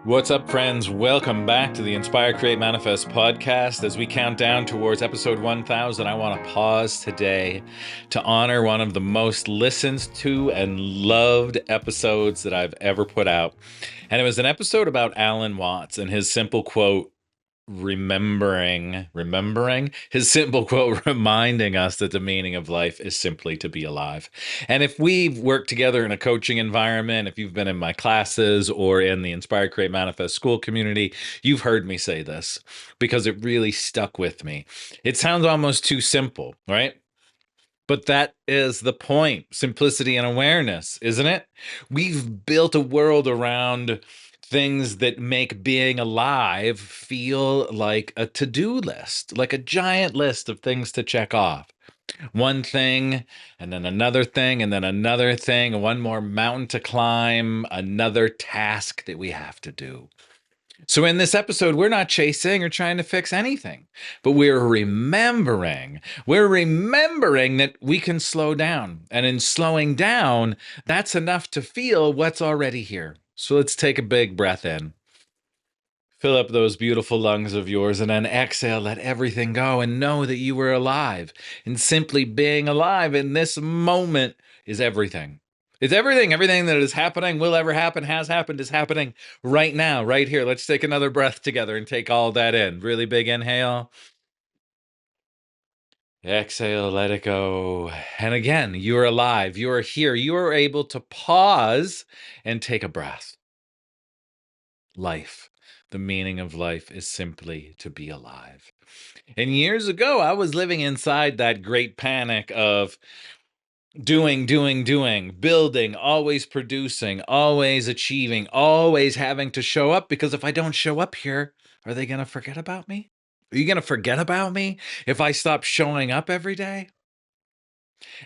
What's up, friends? Welcome back to the Inspire, Create, Manifest podcast. As we count down towards episode 1000, I want to pause today to honor one of the most listened to and loved episodes that I've ever put out. And it was an episode about Alan Watts and his simple quote, remembering his simple quote reminding us that the meaning of life is simply to be alive. And if we've worked together in a coaching environment, if you've been in my classes or in the Inspire Create Manifest school community, you've heard me say this because it really stuck with me. It sounds almost too simple, right? But that is the point, simplicity and awareness, isn't it? We've built a world around things that make being alive feel like a to-do list, like a giant list of things to check off. One thing, and then another thing, and then another thing, one more mountain to climb, another task that we have to do. So, in this episode, we're not chasing or trying to fix anything, but we're remembering. We're remembering that we can slow down. And in slowing down, that's enough to feel what's already here. So, let's take a big breath in. Fill up those beautiful lungs of yours and then exhale, let everything go and know that you were alive. And simply being alive in this moment is everything. It's everything. Everything that is happening, will ever happen, has happened, is happening right now, right here. Let's take another breath together and take all that in. Really big inhale. Exhale, let it go. And again, you're alive. You are here. You are able to pause and take a breath. Life. The meaning of life is simply to be alive. And years ago, I was living inside that great panic of doing, building, always producing, always achieving, always having to show up. Because if I don't show up here, are they going to forget about me? Are you going to forget about me if I stop showing up every day?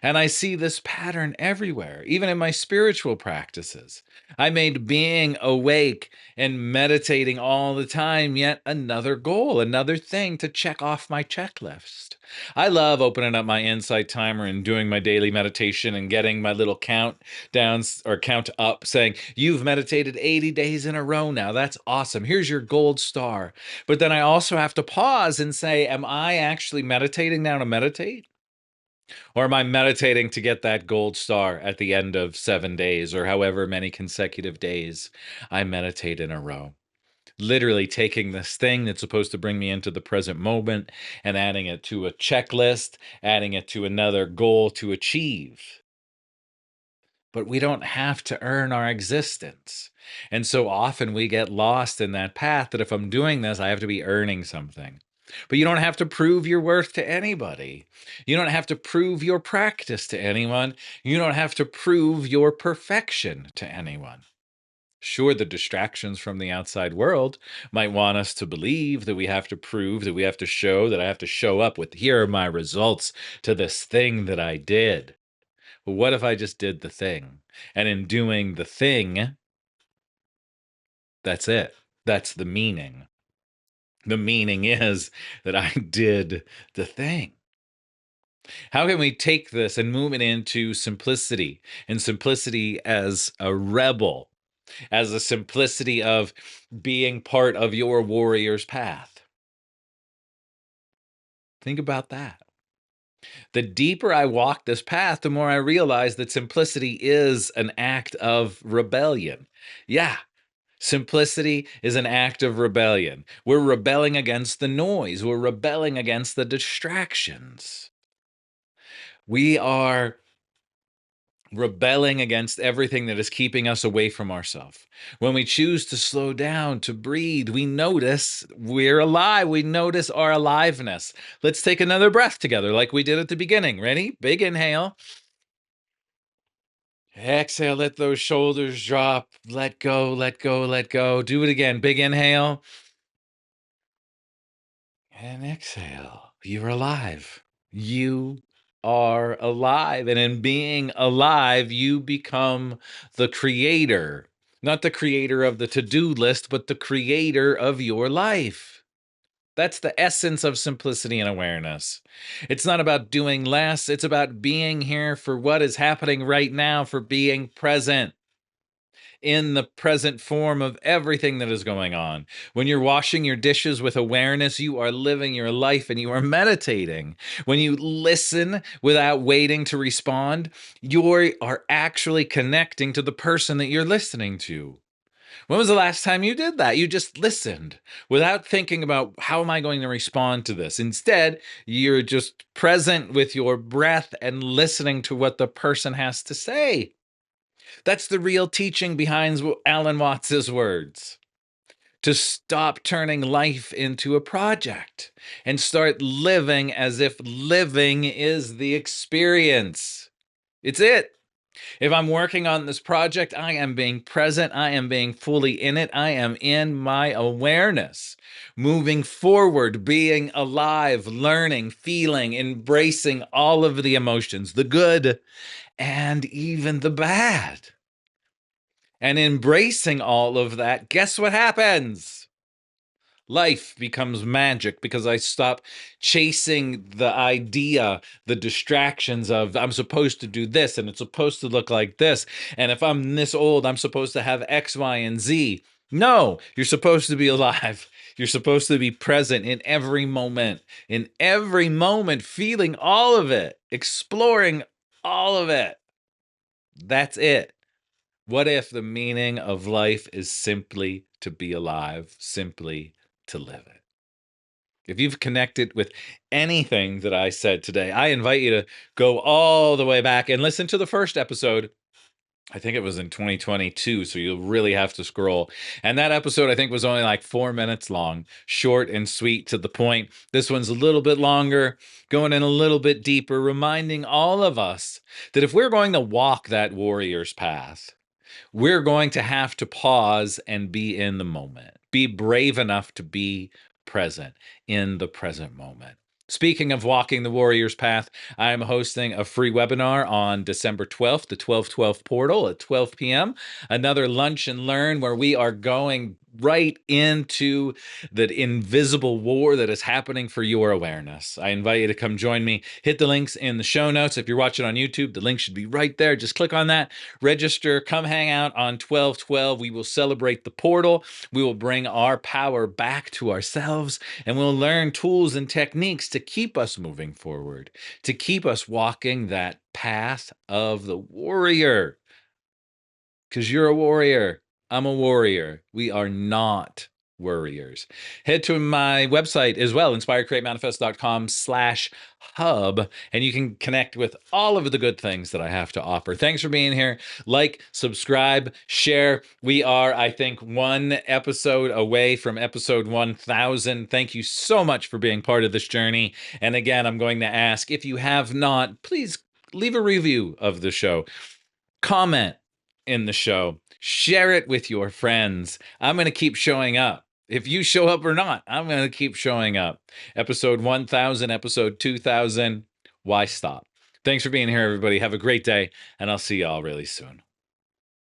And I see this pattern everywhere, even in my spiritual practices. I made being awake and meditating all the time yet another goal, another thing to check off my checklist. I love opening up my insight timer and doing my daily meditation and getting my little count down or count up saying, you've meditated 80 days in a row now. That's awesome. Here's your gold star. But then I also have to pause and say, am I actually meditating now to meditate? Or am I meditating to get that gold star at the end of 7 days or however many consecutive days I meditate in a row? Literally taking this thing that's supposed to bring me into the present moment and adding it to a checklist, adding it to another goal to achieve. But we don't have to earn our existence. And so often we get lost in that path that if I'm doing this, I have to be earning something. But you don't have to prove your worth to anybody. You don't have to prove your practice to anyone. You don't have to prove your perfection to anyone. Sure, the distractions from the outside world might want us to believe that we have to prove, that we have to show, that I have to show up with, here are my results to this thing that I did. But what if I just did the thing? And in doing the thing, that's it. That's the meaning. The meaning is that I did the thing. How can we take this and move it into simplicity? And simplicity as a rebel, as a simplicity of being part of your warrior's path. Think about that. The deeper I walk this path, the more I realize that simplicity is an act of rebellion. Yeah, simplicity is an act of rebellion. We're rebelling against the noise, we're rebelling against the distractions. We are rebelling against everything that is keeping us away from ourselves. When we choose to slow down, to breathe, we notice we're alive. We notice our aliveness. Let's take another breath together like we did at the beginning. Ready? Big inhale. Exhale, let those shoulders drop. Let go, let go, let go. Do it again. Big inhale. And exhale. You're alive. You are alive. And in being alive, you become the creator. Not the creator of the to-do list, but the creator of your life. That's the essence of simplicity and awareness. It's not about doing less. It's about being here for what is happening right now, for being present. in the present form of everything that is going on. When you're washing your dishes with awareness, you are living your life and you are meditating. When you listen without waiting to respond, you are actually connecting to the person that you're listening to. When was the last time you did that? You just listened without thinking about how am I going to respond to this? Instead, you're just present with your breath and listening to what the person has to say. That's the real teaching behind Alan Watts's words. To stop turning life into a project and start living as if living is the experience. It's it. If I'm working on this project, I am being present. I am being fully in it. I am in my awareness, moving forward, being alive, learning, feeling, embracing all of the emotions, the good and even the bad. And embracing all of that, guess what happens? Life becomes magic because I stop chasing the idea, the distractions of I'm supposed to do this and it's supposed to look like this. And if I'm this old, I'm supposed to have X, Y, and Z. No, you're supposed to be alive. You're supposed to be present in every moment, feeling all of it, exploring all of it. That's it. What if the meaning of life is simply to be alive, simply to live it? If you've connected with anything that I said today, I invite you to go all the way back and listen to the first episode. I think it was in 2022, so you'll really have to scroll. And that episode, I think, was only like 4 minutes long, short and sweet to the point. This one's a little bit longer, going in a little bit deeper, reminding all of us that if we're going to walk that warrior's path, we're going to have to pause and be in the moment, be brave enough to be present in the present moment. Speaking of walking the warrior's path, I am hosting a free webinar on December 12th, the 1212 portal at 12 p.m. Another lunch and learn where we are going right into the invisible war that is happening for your awareness. I invite you to come join me. Hit the links in the show notes. If you're watching on YouTube, the link should be right there. Just click on that, register, come hang out on 1212. We will celebrate the portal. We will bring our power back to ourselves, and we'll learn tools and techniques to keep us moving forward, to keep us walking that path of the warrior. Because you're a warrior. I'm a warrior. We are not worriers. Head to my website as well, inspiredcreatemanifest.com/hub, and you can connect with all of the good things that I have to offer. Thanks for being here. Like, subscribe, share. We are, I think, one episode away from episode 1000. Thank you so much for being part of this journey. And again, I'm going to ask, if you have not, please leave a review of the show. Comment in the show, share it with your friends. I'm going to keep showing up. If you show up or not, I'm going to keep showing up. Episode 1000, episode 2000. Why stop? Thanks for being here, everybody. Have a great day, and I'll see y'all really soon.